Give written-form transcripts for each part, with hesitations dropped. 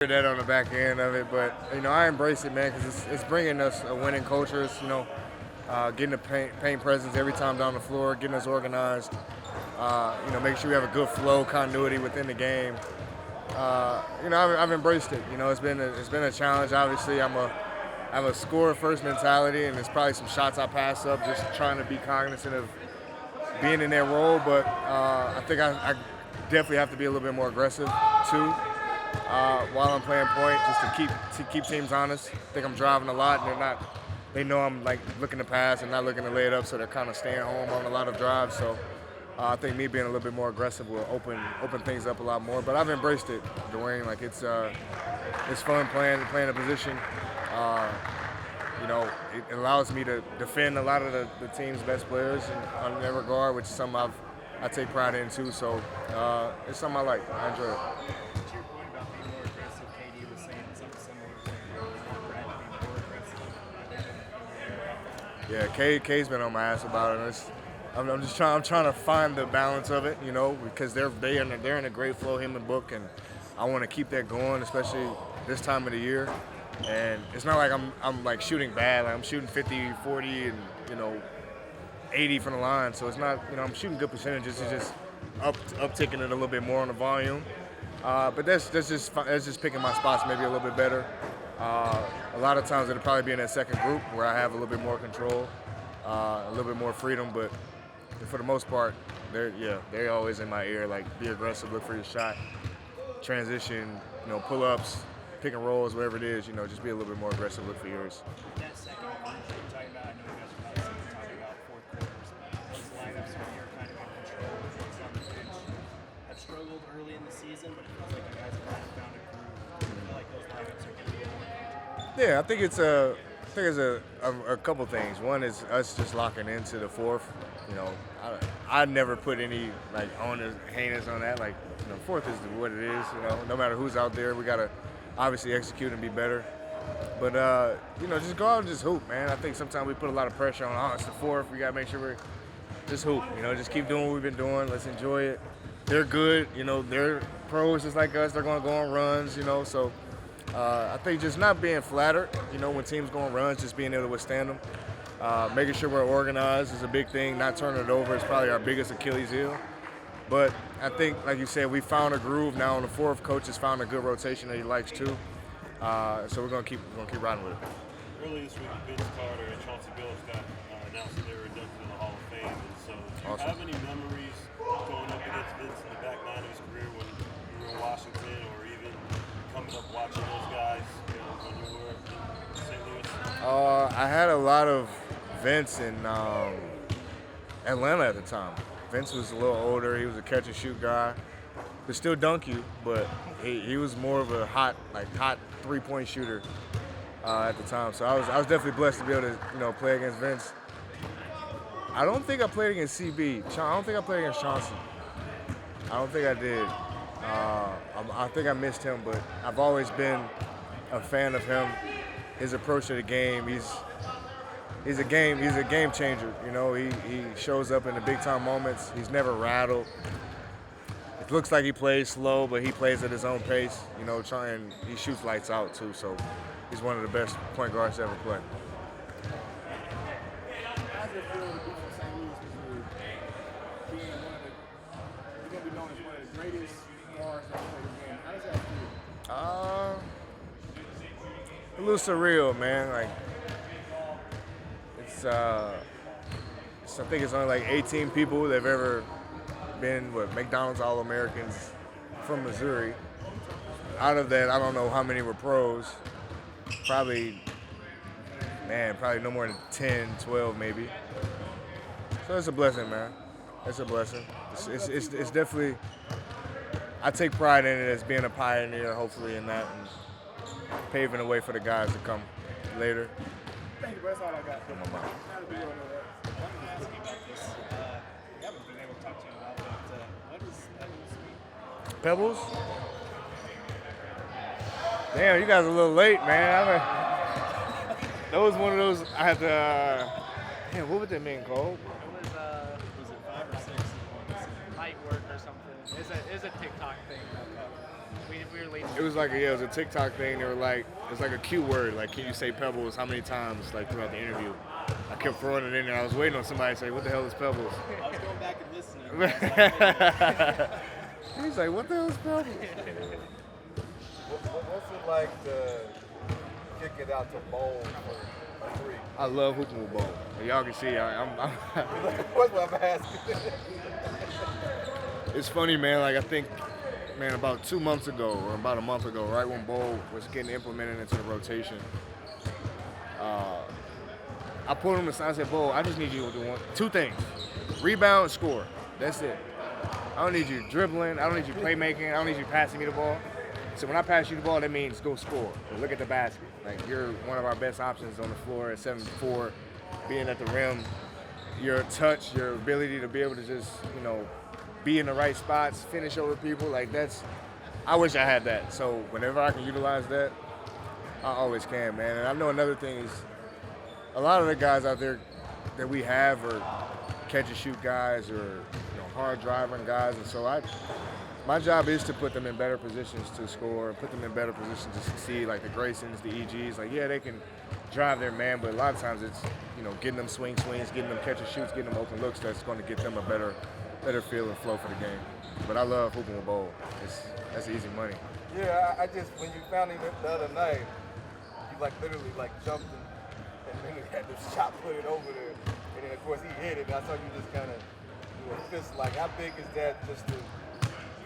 That on the back end of it, but I embrace it, man, because it's bringing us a winning culture. It's, getting the paint presence every time down the floor, getting us organized. Making sure we have a good flow, continuity within the game. I've embraced it. It's been a challenge. Obviously, I have a score first mentality, and there's probably some shots I pass up, just trying to be cognizant of being in that role. But I think I definitely have to be a little bit more aggressive too. While I'm playing point, just to keep teams honest. I think I'm driving a lot, and they know I'm like looking to pass and not looking to lay it up, so they're kind of staying home on a lot of drives. So I think me being a little bit more aggressive will open things up a lot more. But I've embraced it, Dwayne. Like it's fun playing a position. It allows me to defend a lot of the team's best players in that regard, which is something I take pride in too. So it's something I like. I enjoy it. Yeah, K's been on my ass about it. I'm trying to find the balance of it, because they're in a great flow, him and Book, and I want to keep that going, especially this time of the year. And it's not like I'm like shooting bad. Like I'm shooting 50, 40, and 80 from the line. So it's not, I'm shooting good percentages. It's just upticking it a little bit more on the volume. But that's just picking my spots maybe a little bit better. A lot of times it'll probably be in that second group where I have a little bit more control, a little bit more freedom. But for the most part, they're always in my ear. Like, be aggressive, look for your shot, transition, pull-ups, pick and rolls, whatever it is. Just be a little bit more aggressive, look for yours. That second one you're talking about, I know you guys are obviously talking about fourth quarters, but those lineups where you're kind of in control of what's on the bench have struggled early in the season, but it feels like you guys have kind of found a groove. I feel like those lineups are getting going. Yeah, I think it's a couple things. One is us just locking into the fourth. I never put any like onus, heinous on that. Like, fourth is what it is. No matter who's out there, we gotta obviously execute and be better. But just go out and just hoop, man. I think sometimes we put a lot of pressure on. Oh, it's the fourth. We gotta make sure we just hoop. Just keep doing what we've been doing. Let's enjoy it. They're good. They're pros just like us. They're gonna go on runs. So. I think just not being flattered, when teams go on runs, just being able to withstand them. Making sure we're organized is a big thing. Not turning it over is probably our biggest Achilles heel. But I think, like you said, we found a groove now on the fourth. Coach has found a good rotation that he likes too. So we're gonna keep riding with it. Earlier this week, Vince Carter and Chauncey Billups got announced that they were inducted in the Hall of Fame. And so, do you have any memories going up against Vince in the back nine of his career when you were in Washington, or even coming up watching those guys when you were in St. Louis? I had a lot of Vince in Atlanta at the time. Vince was a little older. He was a catch and shoot guy. Could still dunk you, but he was more of a hot 3-point shooter at the time. So I was definitely blessed to be able to play against Vince. I don't think I played against CB. I don't think I played against Chauncey. I don't think I did. I think I missed him, but I've always been a fan of him. His approach to the game. He's a game changer. He shows up in the big time moments. He's never rattled. It looks like he plays slow, but he plays at his own pace. He shoots lights out too. So he's one of the best point guards to ever play. How's it feel to be from St. Louis, Missouri, being you're gonna be known as one of the greatest guards that play the game? How does that feel? A little surreal, man. Like I think it's only like 18 people that have ever been McDonald's All-Americans from Missouri. Out of that, I don't know how many were pros. Probably no more than 10, 12 maybe. So it's a blessing, man. It's a blessing. It's definitely, I take pride in it as being a pioneer, hopefully, in that, and paving the way for the guys to come later. Thank you, bro. That's all I got. Put my mouth. We haven't been able to talk to you about, but what is Pebbles? Damn, you guys are a little late, man. That was one of those, I had to, what was that man called? It was it 5 or 6? Light work or something. It's a TikTok thing. We were late. It was like it was a TikTok thing. They were like, it's like a cue word. Like, can you say Pebbles? How many times? Like throughout the interview, I kept throwing it in there. I was waiting on somebody to say, "What the hell is Pebbles?" I was going back and listening. And I was like, He's like, "What the hell is Pebbles?" What's it like to kick it out to bowl for a three? I love hooping with bowl. Y'all can see, I'm What's what I'm asking? It's funny, man. Like I think, man, about 2 months ago or about a month ago, right when bowl was getting implemented into the rotation, I pulled him aside and said, "Bowl, I just need you to do two things: rebound, score. That's it. I don't need you dribbling. I don't need you playmaking. I don't need you passing me the ball. So when I pass you the ball, that means go score. Or look at the basket. Like you're one of our best options on the floor at 7'4", being at the rim. Your touch, your ability to be able to just, be in the right spots, finish over people. Like I wish I had that. So whenever I can utilize that, I always can, man. And I know another thing is a lot of the guys out there that we have are catch and shoot guys or hard driving guys, and so my job is to put them in better positions to score, put them in better positions to succeed, like the Graysons, the EGs. Like, yeah, they can drive their man, but a lot of times it's, getting them swings, getting them catch and shoots, getting them open looks that's going to get them a better feel and flow for the game. But I love hooping with bowl. That's easy money. Yeah, I just, when you found him the other night, you literally jumped and then he had this shot put it over there. And then of course he hit it, and I saw you just kind of do a fist. Like, how big is that, just the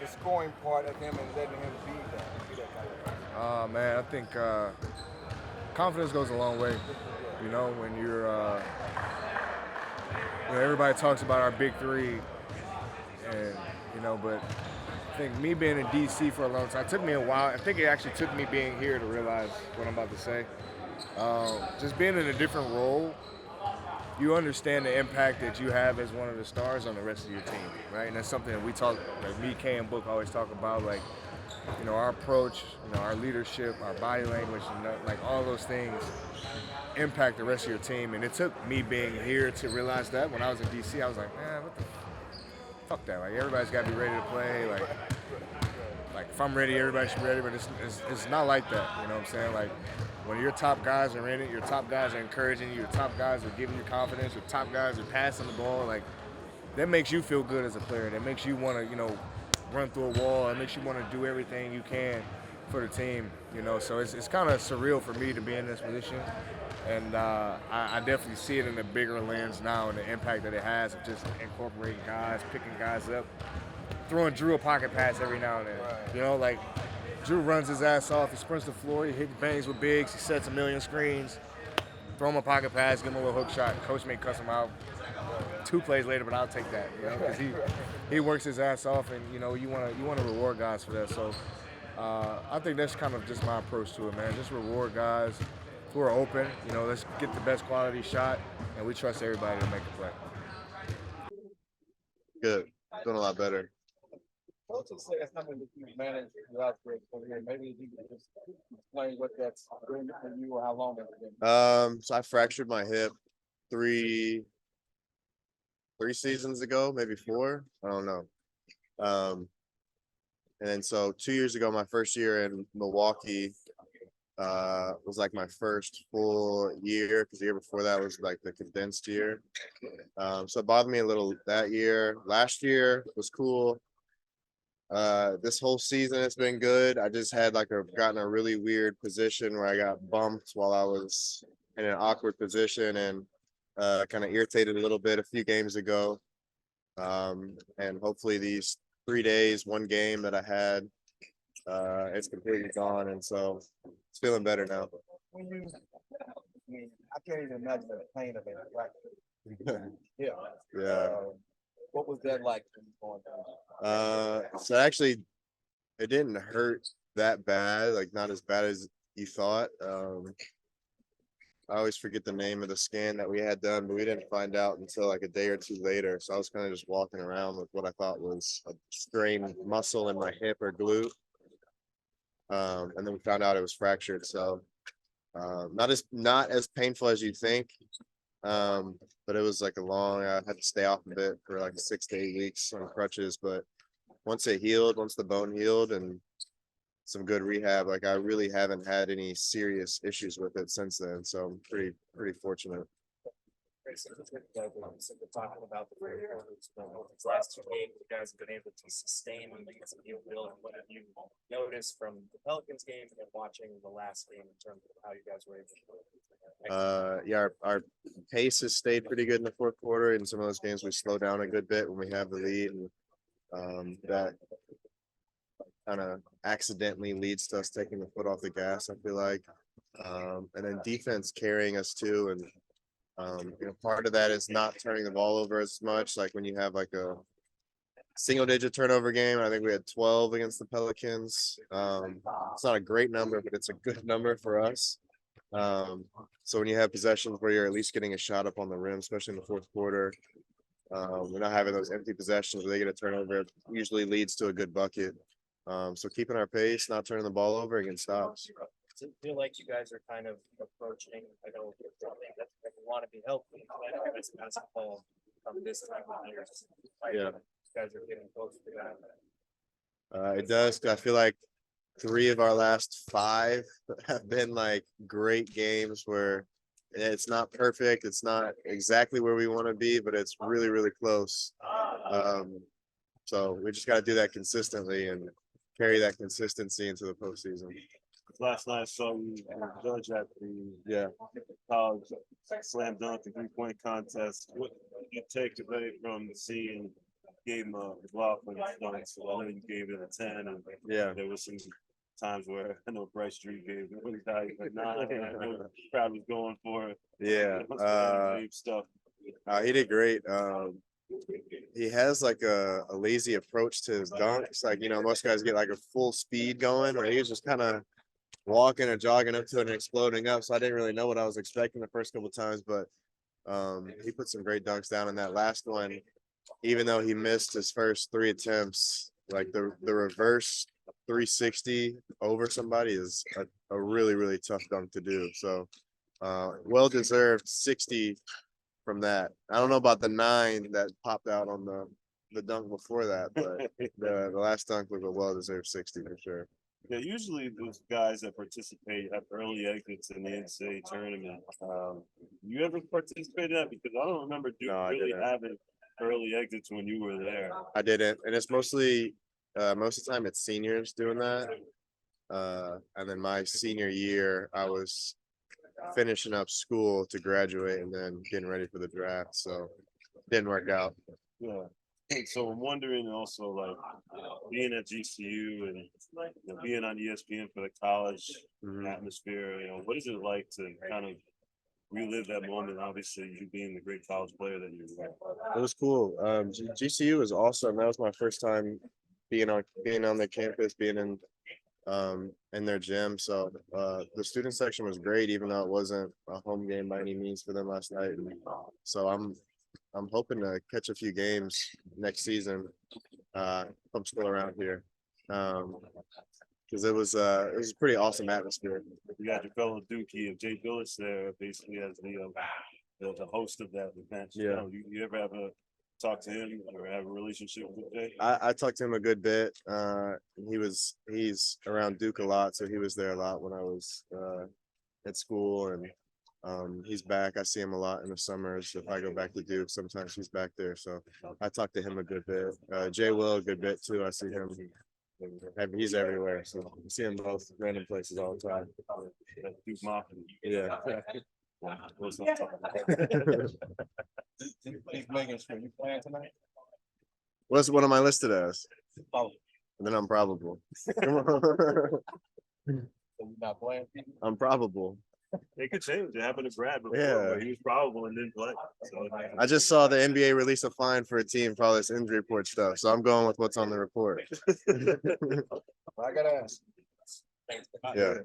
scoring part of him and letting him be that kind of thing? Man, I think confidence goes a long way. When you're, everybody talks about our big three, and but I think me being in DC for a long time, it took me a while. I think it actually took me being here to realize what I'm about to say. Just being in a different role, you understand the impact that you have as one of the stars on the rest of your team, right? And that's something that we talk, like me, Kay, and Book always talk about, like, our approach, our leadership, our body language, like all those things impact the rest of your team. And it took me being here to realize that. When I was in DC, I was like, man, fuck that. Like, everybody's got to be ready to play. Like if I'm ready, everybody should be ready. But it's not like that. You know what I'm saying? Like, when your top guys are in it, your top guys are encouraging you, your top guys are giving you confidence, your top guys are passing the ball, like, that makes you feel good as a player. That makes you want to, run through a wall. It makes you want to do everything you can for the team, So it's kind of surreal for me to be in this position. And I definitely see it in a bigger lens now, and the impact that it has of just incorporating guys, picking guys up, throwing Drew a pocket pass every now and then. Right. Like, Drew runs his ass off, he sprints the floor, he hits bangs with bigs, he sets a million screens, throw him a pocket pass, give him a little hook shot. Coach may cuss him out 2 plays later, but I'll take that, because he works his ass off, and you want to reward guys for that. So I think that's kind of just my approach to it, man. Just reward guys who are open. Let's get the best quality shot, and we trust everybody to make a play. Good, doing a lot better. Coach will say that's something that you manage throughout your career. Maybe you can just explain what that's doing for you or how long it's been. So I fractured my hip three seasons ago, maybe 4. I don't know. And then so 2 years ago, my first year in Milwaukee was like my first full year, because the year before that was like the condensed year. So it bothered me a little that year. Last year was cool. This whole season it's been good. I just had gotten a really weird position where I got bumped while I was in an awkward position, and kind of irritated a little bit a few games ago. And hopefully these 3 days, 1 game that I had, it's completely gone, and so it's feeling better now. I can't even imagine the pain of it. Right? Yeah. Yeah. What was that like? So actually, it didn't hurt that bad, like not as bad as you thought. I always forget the name of the scan that we had done, but we didn't find out until like a day or 2 later. So I was kind of just walking around with what I thought was a strained muscle in my hip or glute. And then we found out it was fractured. So not as painful as you think. But it was like I had to stay off a bit for like 6 to 8 weeks on crutches. But once the bone healed, and some good rehab. Like I really haven't had any serious issues with it since then. So I'm pretty fortunate. Grayson, talking about the third quarter, these last two games, you guys have been able to sustain against Beal. What have you noticed from the Pelicans game and watching the last game in terms of how you guys were able to? Yeah, our pace has stayed pretty good in the fourth quarter. In some of those games, we slow down a good bit when we have the lead, and that kind of accidentally leads to us taking the foot off the gas, I feel like. And then defense carrying us too. And, part of that is not turning the ball over as much. Like when you have like a single digit turnover game, I think we had 12 against the Pelicans. It's not a great number, but it's a good number for us. So when you have possessions where you're at least getting a shot up on the rim, especially in the fourth quarter, we're not having those empty possessions where they get a turnover, it usually leads to a good bucket. So keeping our pace, not turning the ball over against stops. Does it feel like you guys are kind of approaching, I know that you want to be healthy, but as basketball from this time of year, Yeah. you guys are getting close to that? It does. I feel like 3 of our last 5 have been like great games where it's not perfect. It's not exactly where we want to be, but it's really, really close. So we just got to do that consistently and carry that consistency into the postseason. Last night I saw you judge at the college slam dunk and 3-point contest. What did you take away from seeing Gabe McLaughlin's dunks? I know you gave it a 10, and there was some times where I know Bryce Drew gave it really high, but the crowd was going for it. Yeah, stuff. he did great. He has like a lazy approach to his dunks. Like, most guys get like a full speed going, or he was just kind of walking or jogging up to it and exploding up. So I didn't really know what I was expecting the first couple of times, but he put some great dunks down in that last one. Even though he missed his first 3 attempts, like the reverse 360 over somebody is a really, really tough dunk to do. So well-deserved 60 from that. I don't know about the 9 that popped out on the dunk before that, but the last dunk was a well-deserved 60 for sure. Yeah, usually those guys that participate have early exits in the NCAA tournament. You ever participated in that? Because I don't remember having early exits when you were there. I didn't, and it's mostly most of the time it's seniors doing that. And then my senior year, I was finishing up school to graduate and then getting ready for the draft, so it didn't work out. Yeah. So I'm wondering also, like, being at GCU and being on ESPN for the college atmosphere, what is it like to kind of relive that moment? Obviously, you being the great college player that you were. It was cool. GCU was awesome. That was my first time being on the campus, being in their gym. So the student section was great, even though it wasn't a home game by any means for them last night. And so I'm hoping to catch a few games next season. I'm still around here, because it was a pretty awesome atmosphere. You got your fellow Dookie of Jay Billis there, basically as the host of that event. Yeah. You ever have a talk to him or have a relationship with Jay? I talked to him a good bit. He's around Duke a lot, so he was there a lot when I was at school, and he's back. I see him a lot in the summers. If I go back to Duke, sometimes he's back there. So I talk to him a good bit. Jay Will a good bit too. I see him. He's everywhere. So I see him both random places all the time. Duke Mafia. Yeah. He's making sure you playing tonight. What's one of my listed as? Oh. And then I'm probable. So you're not playing? I'm probable. It could change. It happened to Brad before. Yeah. Where he was probable and didn't play. So I just saw the NBA release a fine for a team for all this injury report stuff, so I'm going with what's on the report. I gotta ask. Yeah.